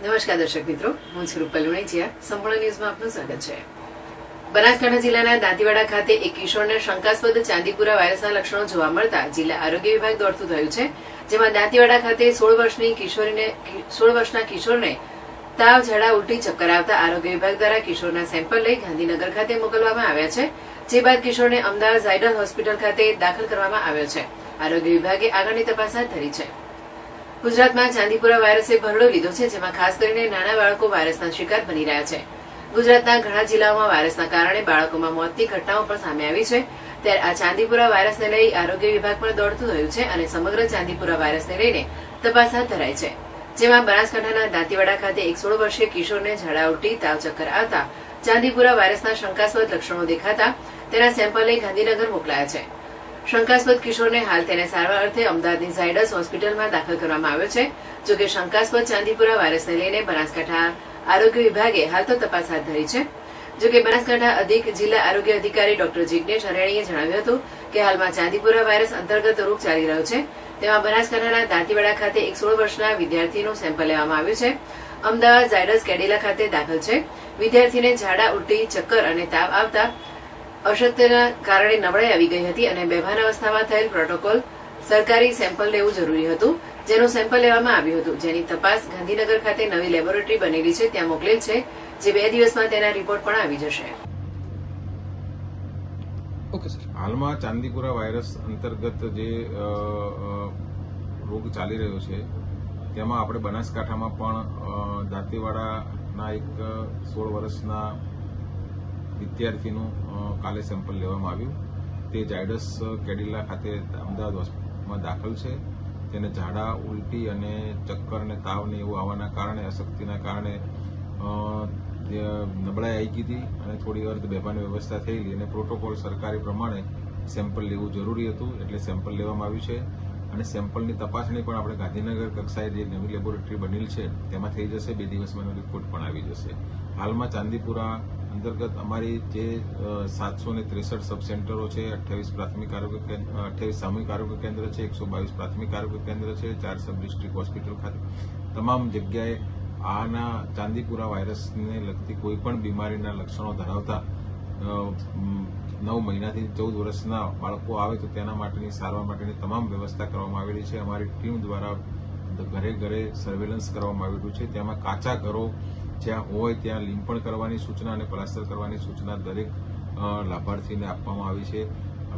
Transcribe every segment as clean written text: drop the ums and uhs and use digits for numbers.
નમસ્કાર દર્શક મિત્રો, હું છું રૂપલ લુણીચિયા. સંપૂર્ણ ન્યૂઝમાં આપનું સ્વાગત છે. બનાસકાંઠા જિલ્લાના દાંતીવાડા ખાતે એક કિશોરને શંકાસ્પદ ચાંદીપુરા વાયરસના લક્ષણો જોવા મળતા જિલ્લા આરોગ્ય વિભાગ દોડતું થયું છે. જેમાં દાંતીવાડા ખાતે 16 વર્ષના કિશોરને તાવ, ઝાડા, ઉલટી, ચક્કર આવતા આરોગ્ય વિભાગ દ્વારા કિશોરના સેમ્પલ લઈ ગાંધીનગર ખાતે મોકલવામાં આવ્યા છે. જે બાદ કિશોરને અમદાવાદ ઝાયડસ હોસ્પિટલ ખાતે દાખલ કરવામાં આવ્યો છે. આરોગ્ય વિભાગે આગળની તપાસ હાથ ધરી છે. ગુજરાતમાં ચાંદીપુરા વાયરસે ભરડો લીધો છે, જેમાં ખાસ કરીને નાના બાળકો વાયરસના શિકાર બની રહ્યા છે. ગુજરાતના ઘણા જિલ્લાઓમાં વાયરસના કારણે બાળકોમાં મોતની ઘટનાઓ પણ સામે આવી છે. ત્યારે આ ચાંદીપુરા વાયરસને લઈ આરોગ્ય વિભાગ પણ દોડતું થયું છે અને સમગ્ર ચાંદીપુરા વાયરસને લઈને તપાસ હાથ ધરાઈ છે. જેમાં બનાસકાંઠાના દાંતીવાડા ખાતે એક 16 વર્ષીય કિશોરને ઝાડા, ઉલટી, તાવ, ચક્કર આવતા ચાંદીપુરા વાયરસના શંકાસ્પદ લક્ષણો દેખાતા તેના સેમ્પલ લઈ ગાંધીનગર મોકલાયા છે. શંકાસ્પદ કિશોરને હાલ તેને સારવાર અર્થે અમદાવાદની ઝાયડસ હોસ્પિટલમાં દાખલ કરવામાં આવ્યો છે. જોકે શંકાસ્પદ ચાંદીપુરા વાયરસને લઈને બનાસકાંઠા આરોગ્ય વિભાગે હાલ તો તપાસ હાથ ધરી છે. જોકે બનાસકાંઠા અધિક જિલ્લા આરોગ્ય અધિકારી ડોક્ટર જિગ્નેશ હરિયાણીએ જણાવ્યું હતું કે હાલમાં ચાંદીપુરા વાયરસ અંતર્ગત રોગ ચાલી રહ્યો છે. તેમાં બનાસકાંઠાના દાંતીવાડા ખાતે એક 16 વર્ષના વિદ્યાર્થીનું સેમ્પલ લેવામાં આવ્યું છે. અમદાવાદ ઝાયડસ કેડિલા ખાતે દાખલ છે. વિદ્યાર્થીને ઝાડા, ઉલટી, ચક્કર અને તાવ આવતા અશક્તિના કારણે નબળાઈ આવી ગઈ હતી અને બેભાન અવસ્થામાં થયેલ પ્રોટોકોલ સરકારી સેમ્પલ લેવું જરૂરી હતું, જેનું સેમ્પલ લેવામાં આવ્યું હતું. જેની તપાસ ગાંધીનગર ખાતે નવી લેબોરેટરી બનેલી છે ત્યાં મોકલેલ છે, જે 2 દિવસમાં તેના રિપોર્ટ પણ આવી જશે. Okay sir. હાલમાં ચાંદીપુરા વાયરસ અંતર્ગત જે રોગ ચાલી રહ્યો છે તેમાં આપણે બનાસકાંઠામાં પણ દાંતીવાડાના એક 16 વર્ષના વિદ્યાર્થીનું કાલે સેમ્પલ લેવામાં આવ્યું. તે ઝાયડસ કેડિલા ખાતે અમદાવાદ હોસ્પિટલમાં દાખલ છે. તેને ઝાડા, ઉલટી અને ચક્કર અને તાવ ને એવું આવવાના કારણે, અશક્તિના કારણે નબળાઈ આવી ગઈ હતી અને થોડી અર્ધ બેભાન વ્યવસ્થા થયેલી અને પ્રોટોકોલ સરકારી પ્રમાણે સેમ્પલ લેવું જરૂરી હતું, એટલે સેમ્પલ લેવામાં આવ્યું છે. અને સેમ્પલની તપાસણી પણ આપણે ગાંધીનગર કક્ષાએ જે નવી લેબોરેટરી બનેલ છે તેમાં થઈ જશે. 2 દિવસમાં રિપોર્ટ પણ આવી જશે. હાલમાં ચાંદીપુરા અંતર્ગત અમારી જે 763 સબ સેન્ટરો છે, 28 સામૂહિક આરોગ્ય કેન્દ્ર છે, 122 પ્રાથમિક આરોગ્ય કેન્દ્ર છે, 4 સબ ડિસ્ટ્રિક્ટ હોસ્પિટલ ખાતે તમામ જગ્યાએ આના ચાંદીપુરા વાયરસને લગતી કોઈ પણ બીમારીના લક્ષણો ધરાવતા 9 મહિનાથી 14 વર્ષના બાળકો આવે તો તેના માટેની સારવાર માટેની તમામ વ્યવસ્થા કરવામાં આવેલી છે. અમારી ટીમ દ્વારા ઘરે ઘરે સર્વેલન્સ કરવામાં આવેલું છે. તેમાં કાચા ઘરો જ્યાં હોય ત્યાં લીંપણ કરવાની સૂચના અને પ્લાસ્ટર કરવાની સૂચના દરેક લાભાર્થીને આપવામાં આવી છે.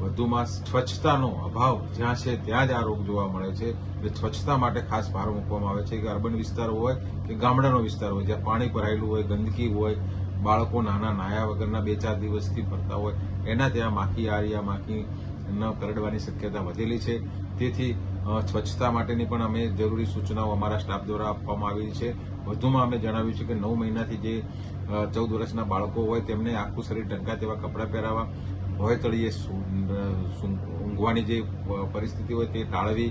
વધુમાં સ્વચ્છતાનો અભાવ જ્યાં છે ત્યાં જ આ રોગ જોવા મળે છે, એટલે સ્વચ્છતા માટે ખાસ ભાર મૂકવામાં આવે છે કે અર્બન વિસ્તાર હોય કે ગામડાનો વિસ્તાર હોય, જ્યાં પાણી ભરાયેલું હોય, ગંદકી હોય, બાળકો નાના નાયા વગરના 2-4 દિવસથી ફરતા હોય, એના ત્યાં માખી, આરિયા માખી ન કરડવાની શક્યતા વધેલી છે. તેથી સ્વચ્છતા માટેની પણ અમે જરૂરી સૂચનાઓ અમારા સ્ટાફ દ્વારા આપવામાં આવી છે. વધુમાં અમે જણાવ્યું છે કે 9 મહિનાથી જે 14 વર્ષના બાળકો હોય તેમને આખું શરીર ઢંકા તેવા કપડાં પહેરાવવા, ભોય તળીએ ઊંઘવાની જે પરિસ્થિતિ હોય તે ટાળવી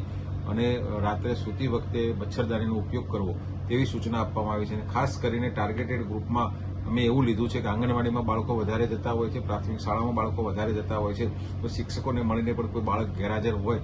અને રાત્રે સૂતી વખતે મચ્છરદાનીનો ઉપયોગ કરવો તેવી સૂચના આપવામાં આવી છે. અને ખાસ કરીને ટાર્ગેટેડ ગ્રુપમાં અમે એવું લીધું છે કે આંગણવાડીમાં બાળકો વધારે જતા હોય છે, પ્રાથમિક શાળામાં બાળકો વધારે જતા હોય છે, તો શિક્ષકોને મળીને પણ કોઈ બાળક गैरहाजिर હોય.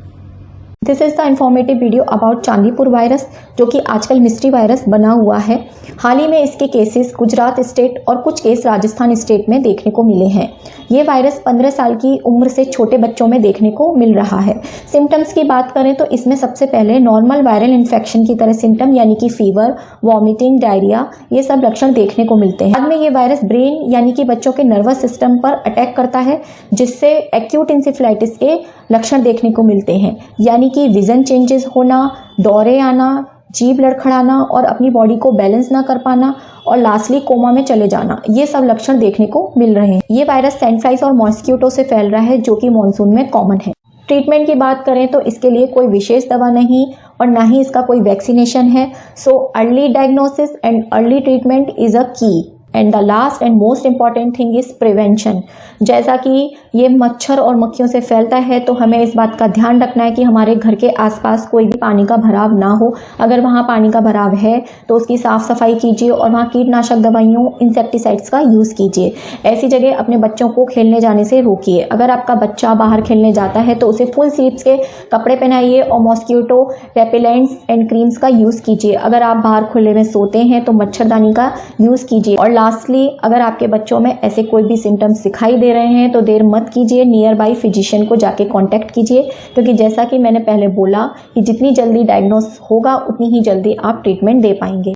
This is the informative video about Chandipur virus, जो कि आजकल मिस्ट्री वायरस बना हुआ है. हाल ही में इसके केसेस गुजरात स्टेट और कुछ केस राजस्थान स्टेट में देखने को मिले हैं. ये वायरस 15 साल की उम्र से छोटे बच्चों में देखने को मिल रहा है. सिम्टम्स की बात करें तो इसमें सबसे पहले नॉर्मल वायरल इन्फेक्शन की तरह सिम्टम यानी कि फीवर, वॉमिटिंग, डायरिया, ये सब लक्षण देखने को मिलते हैं. बाद में ये वायरस ब्रेन यानी कि बच्चों के नर्वस सिस्टम पर अटैक करता है, जिससे एक्यूट इंसेफ्लाइटिस के लक्षण देखने को मिलते हैं, यानी कि विजन चेंजेस होना, दौरे आना, जीभ लड़खड़ाना और अपनी बॉडी को बैलेंस ना कर पाना और लास्टली कोमा में चले जाना, ये सब लक्षण देखने को मिल रहे हैं. ये वायरस सैंडफ्लाइज और मॉस्किटो से फैल रहा है, जो कि मॉनसून में कॉमन है. ट्रीटमेंट की बात करें तो इसके लिए कोई विशेष दवा नहीं और ना ही इसका कोई वैक्सीनेशन है. So early diagnosis and early treatment is a key. And the last and most important thing is prevention. जैसा कि ये मच्छर और मक्खियों से फैलता है तो हमें इस बात का ध्यान रखना है कि हमारे घर के आसपास कोई भी पानी का भराव ना हो। अगर वहाँ पानी का भराव है तो उसकी साफ़ सफाई कीजिए और वहाँ कीटनाशक दवाइयों इंसेक्टिसाइड्स का यूज़ कीजिए। ऐसी जगह अपने बच्चों को खेलने जाने से रोकिए। अगर आपका बच्चा बाहर खेलने जाता है तो उसे फुल स्लीव्स के कपड़े पहनाइए और मॉस्किटो रेपेलेंट्स एंड क्रीम्स का यूज़ कीजिए। अगर आप बाहर खुले में सोते हैं तो मच्छरदानी का यूज़ कीजिए। और लास्टली, अगर आपके बच्चों में ऐसे कोई भी सिम्टम्स दिखाई दे रहे हैं तो देर मत कीजिए, नियर बाई फिजिशियन को जाके कांटेक्ट कीजिए, क्योंकि जैसा कि मैंने पहले बोला कि जितनी जल्दी डायग्नोस होगा उतनी ही जल्दी आप ट्रीटमेंट दे पाएंगे।